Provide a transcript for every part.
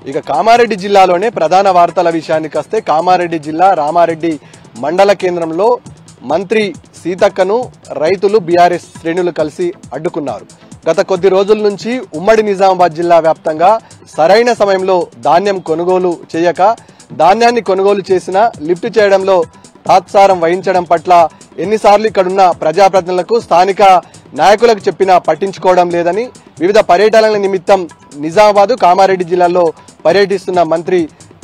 ఇక కామారెడ్డి జిల్లాలోనే ప్రధాన వార్తల విషయానికి వస్తే కామారెడ్డి జిల్లా రామారెడ్డి మండల కేంద్రంలో మంత్రి సీతక్కను రైతులు బీఆర్ఎస్ శ్రేణులు కలిసి అడ్డుకున్నారు. గత కొద్ది రోజుల నుంచి ఉమ్మడి నిజామాబాద్ జిల్లా వ్యాప్తంగా సరైన సమయంలో ధాన్యం కొనుగోలు చేయక ధాన్యాన్ని కొనుగోలు చేసినా లిఫ్ట్ చేయడంలో తాత్సారం వహించడం పట్ల ఎన్నిసార్లు ఇక్కడున్న ప్రజాప్రతినిధులకు స్థానిక నాయకులకు చెప్పినా పట్టించుకోవడం లేదని వివిధ పర్యటనల నిమిత్తం నిజామాబాద్ కామారెడ్డి జిల్లాల్లో పర్యటిస్తున్న మంత్రి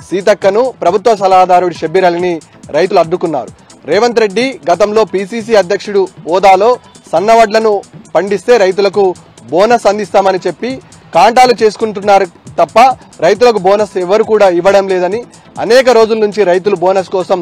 సీతక్కను ప్రభుత్వ సలహాదారుడు షబ్బీర్ అలీని రైతులు అడ్డుకున్నారు. రేవంత్ రెడ్డి గతంలో పీసీసీ అధ్యక్షుడు హోదాలో సన్నవడ్లను పండిస్తే రైతులకు బోనస్ అందిస్తామని చెప్పి కాంటాలు చేసుకుంటున్నారు తప్ప రైతులకు బోనస్ ఎవరు కూడా ఇవ్వడం లేదని, అనేక రోజుల నుంచి రైతులు బోనస్ కోసం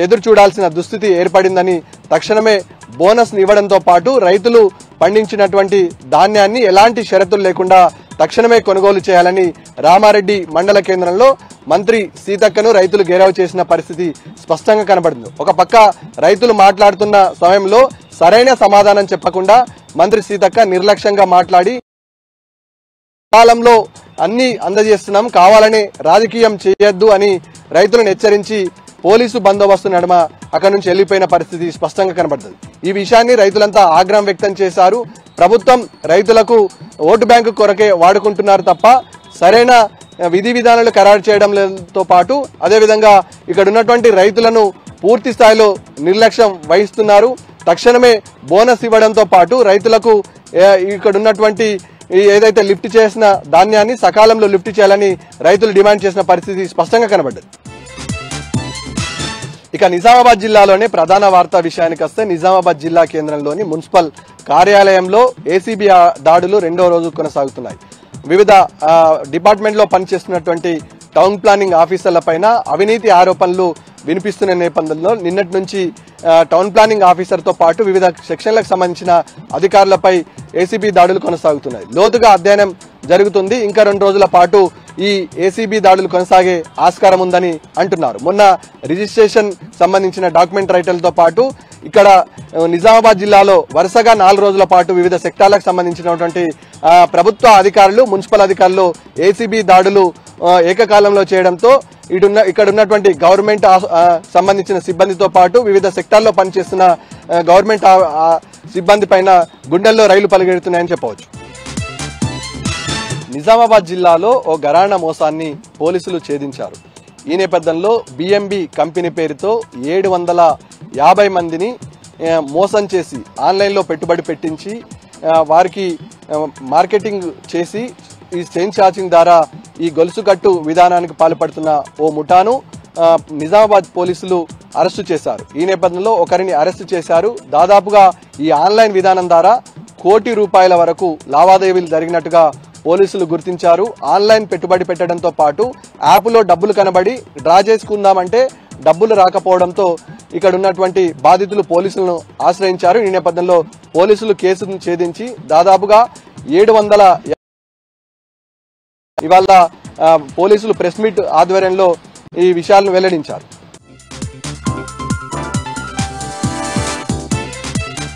ఎదురు చూడాల్సిన దుస్థితి ఏర్పడిందని, తక్షణమే బోనస్ ఇవ్వడంతో పాటు రైతులు పండించినటువంటి ధాన్యాన్ని ఎలాంటి షరతులు లేకుండా తక్షణమే కొనుగోలు చేయాలని రామారెడ్డి మండల కేంద్రంలో మంత్రి సీతక్కను రైతులు గేరావు చేసిన పరిస్థితి స్పష్టంగా కనబడింది. ఒక పక్క రైతులు మాట్లాడుతున్న సమయంలో సరైన సమాధానం చెప్పకుండా మంత్రి సీతక్క నిర్లక్ష్యంగా మాట్లాడి కాలంలో అన్ని అందజేస్తున్నాం, కావాలనే రాజకీయం చేయొద్దు అని రైతులను హెచ్చరించి పోలీసు బందోబస్తు నడుమ అక్కడి నుంచి వెళ్లిపోయిన పరిస్థితి స్పష్టంగా కనబడుతుంది. ఈ విషయాన్ని రైతులంతా ఆగ్రహం వ్యక్తం చేశారు. ప్రభుత్వం రైతులకు ఓటు బ్యాంకు కొరకే వాడుకుంటున్నారు తప్ప సరైన విధి విధానాలు ఖరారు చేయడంతో పాటు అదేవిధంగా ఇక్కడ ఉన్నటువంటి రైతులను పూర్తి స్థాయిలో నిర్లక్ష్యం వహిస్తున్నారు. తక్షణమే బోనస్ ఇవ్వడంతో పాటు రైతులకు ఇక్కడ ఉన్నటువంటి ఏదైతే లిఫ్ట్ చేసిన ధాన్యాన్ని సకాలంలో లిఫ్ట్ చేయాలని రైతులు డిమాండ్ చేసిన పరిస్థితి స్పష్టంగా కనబడ్డది. ఇక నిజామాబాద్ జిల్లాలోనే ప్రధాన వార్తా విషయానికి వస్తే నిజామాబాద్ జిల్లా కేంద్రంలోని మున్సిపల్ కార్యాలయంలో ఏసీబీ దాడులు రెండో రోజు కొనసాగుతున్నాయి. వివిధ డిపార్ట్మెంట్లో పనిచేస్తున్నటువంటి టౌన్ ప్లానింగ్ ఆఫీసర్ల పైన అవినీతి ఆరోపణలు వినిపిస్తున్న నేపథ్యంలో నిన్నటి నుంచి టౌన్ ప్లానింగ్ ఆఫీసర్తో పాటు వివిధ సెక్షన్లకు సంబంధించిన అధికారులపై ఏసీబీ దాడులు కొనసాగుతున్నాయి. లోతుగా అధ్యయనం జరుగుతుంది. ఇంకా 2 రోజుల పాటు ఈ ఏసీబీ దాడులు కొనసాగే ఆస్కారం ఉందని అంటున్నారు. మొన్న రిజిస్ట్రేషన్ సంబంధించిన డాక్యుమెంట్ రైటర్లతో పాటు ఇక్కడ నిజామాబాద్ జిల్లాలో వరుసగా 4 రోజుల పాటు వివిధ సెక్టార్లకు సంబంధించినటువంటి ప్రభుత్వ అధికారులు, మున్సిపల్ అధికారులు ఏసీబీ దాడులు ఏకకాలంలో చేయడంతో ఇక్కడ ఉన్నటువంటి గవర్నమెంట్ సంబంధించిన సిబ్బందితో పాటు వివిధ సెక్టార్లో పనిచేస్తున్న గవర్నమెంట్ సిబ్బంది పైన గుండెల్లో రైలు పలుగెడుతున్నాయని చెప్పవచ్చు. నిజామాబాద్ జిల్లాలో ఓ ఘరానా మోసాన్ని పోలీసులు ఛేదించారు. ఈ నేపథ్యంలో బిఎంబి కంపెనీ పేరుతో 750 మందిని మోసం చేసి ఆన్లైన్లో పెట్టుబడి పెట్టించి వారికి మార్కెటింగ్ చేసి ఈ చైన్ ఛార్జింగ్ ద్వారా ఈ గొలుసు కట్టు విధానానికి పాల్పడుతున్న ఓ ముఠాను నిజామాబాద్ పోలీసులు అరెస్టు చేశారు. ఈ నేపథ్యంలో ఒకరిని అరెస్టు చేశారు. దాదాపుగా ఈ ఆన్లైన్ విధానం ద్వారా ₹1 కోటి వరకు లావాదేవీలు జరిగినట్టుగా పోలీసులు గుర్తించారు. ఆన్లైన్ పెట్టుబడి పెట్టడంతో పాటు యాప్లో డబ్బులు కనబడి డ్రా చేసుకుందామంటే డబ్బులు రాకపోవడంతో ఇక్కడ ఉన్నటువంటి బాధితులు పోలీసులను ఆశ్రయించారు. ఈ నేపథ్యంలో పోలీసులు కేసును ఛేదించి దాదాపుగా 700 ఇవాళ పోలీసులు ప్రెస్ మీట్ ఆధ్వర్యంలో ఈ విషయాలను వెల్లడించారు.